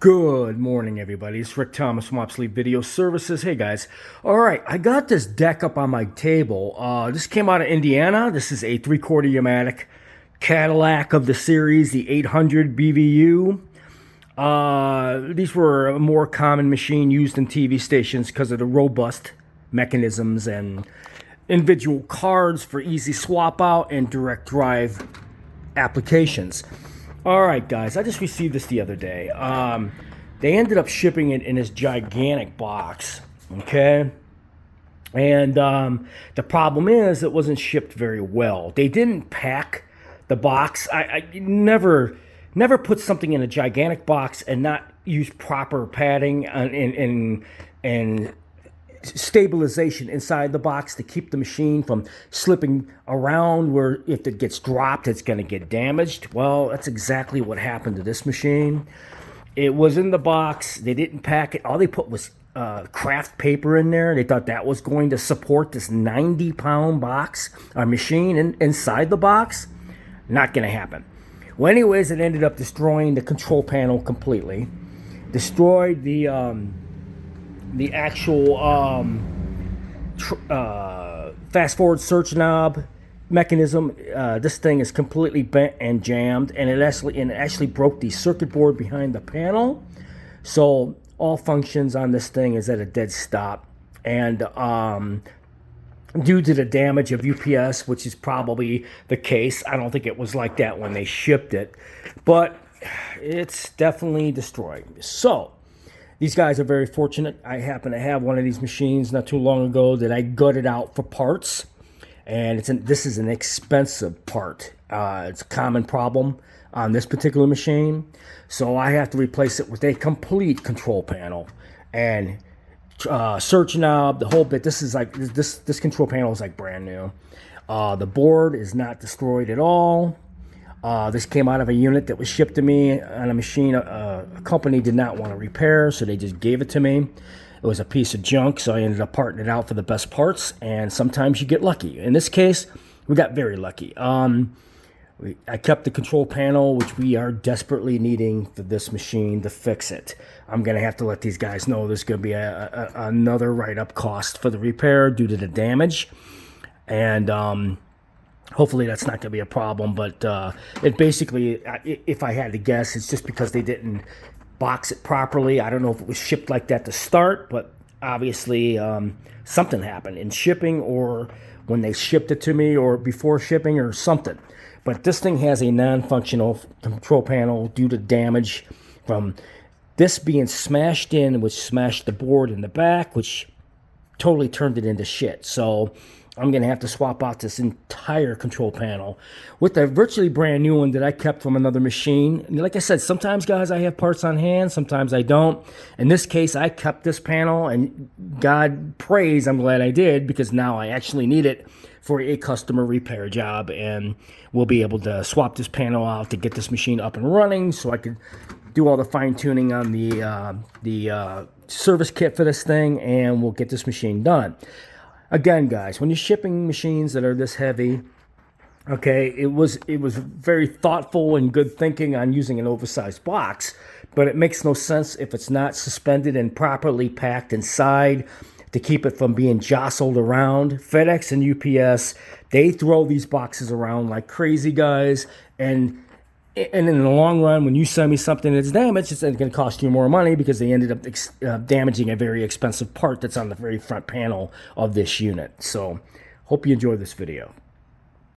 Good morning, everybody. It's Rick Thomas from Obsolete Video Services. Hey, guys. All right, I got this deck up on my table. This came out of Indiana. This is a 3/4 Yamatic Cadillac of the series, the 800 BVU. These were a more common machine used in TV stations because of the robust mechanisms and individual cards for easy swap out and direct drive applications. All right, guys, I just received this the other day. They ended up shipping it in this gigantic box, okay? And the problem is it wasn't shipped very well. They didn't pack the box. I never put something in a gigantic box and not use proper padding and stabilization inside the box to keep the machine from slipping around, where if it gets dropped it's going to get damaged. Well, that's exactly what happened to this machine. It was in the box. They didn't pack it. All they put was craft paper in there. They thought that was going to support this 90-pound box or machine inside the box. Not going to happen. Well, anyways, it ended up destroying the control panel completely, destroyed the actual fast forward search knob mechanism. This thing is completely bent and jammed, and it actually broke the circuit board behind the panel. So all functions on this thing is at a dead stop, and due to the damage of UPS, which is probably the case. I don't think it was like that when they shipped it, but it's definitely destroyed. So these guys are very fortunate. I happen to have one of these machines not too long ago that I gutted out for parts, and this is an expensive part. It's a common problem on this particular machine, so I have to replace it with a complete control panel and search knob, the whole bit. This is like this control panel is like brand new. The board is not destroyed at all. This came out of a unit that was shipped to me on a machine a company did not want to repair, so they just gave it to me. It was a piece of junk, so I ended up parting it out for the best parts, and sometimes you get lucky. In this case, we got very lucky. I kept the control panel, which we are desperately needing for this machine to fix it. I'm going to have to let these guys know there's going to be another write-up cost for the repair due to the damage, and hopefully that's not going to be a problem. But it basically, if I had to guess, it's just because they didn't box it properly. I don't know if it was shipped like that to start, but obviously something happened in shipping, or when they shipped it to me, or before shipping, or something. But this thing has a non-functional control panel due to damage from this being smashed in, which smashed the board in the back, which totally turned it into shit. So I'm going to have to swap out this entire control panel with a virtually brand new one that I kept from another machine. And like I said, sometimes, guys, I have parts on hand, sometimes I don't. In this case, I kept this panel, and God praise, I'm glad I did, because now I actually need it for a customer repair job, and we'll be able to swap this panel out to get this machine up and running, so I could do all the fine-tuning on the service kit for this thing, and we'll get this machine done. Again, guys, when you're shipping machines that are this heavy, okay, it was very thoughtful and good thinking on using an oversized box, but it makes no sense if it's not suspended and properly packed inside to keep it from being jostled around. FedEx and UPS, they throw these boxes around like crazy, guys, and in the long run, when you send me something that's damaged, it's going to cost you more money, because they ended up damaging a very expensive part that's on the very front panel of this unit. So hope you enjoyed this video.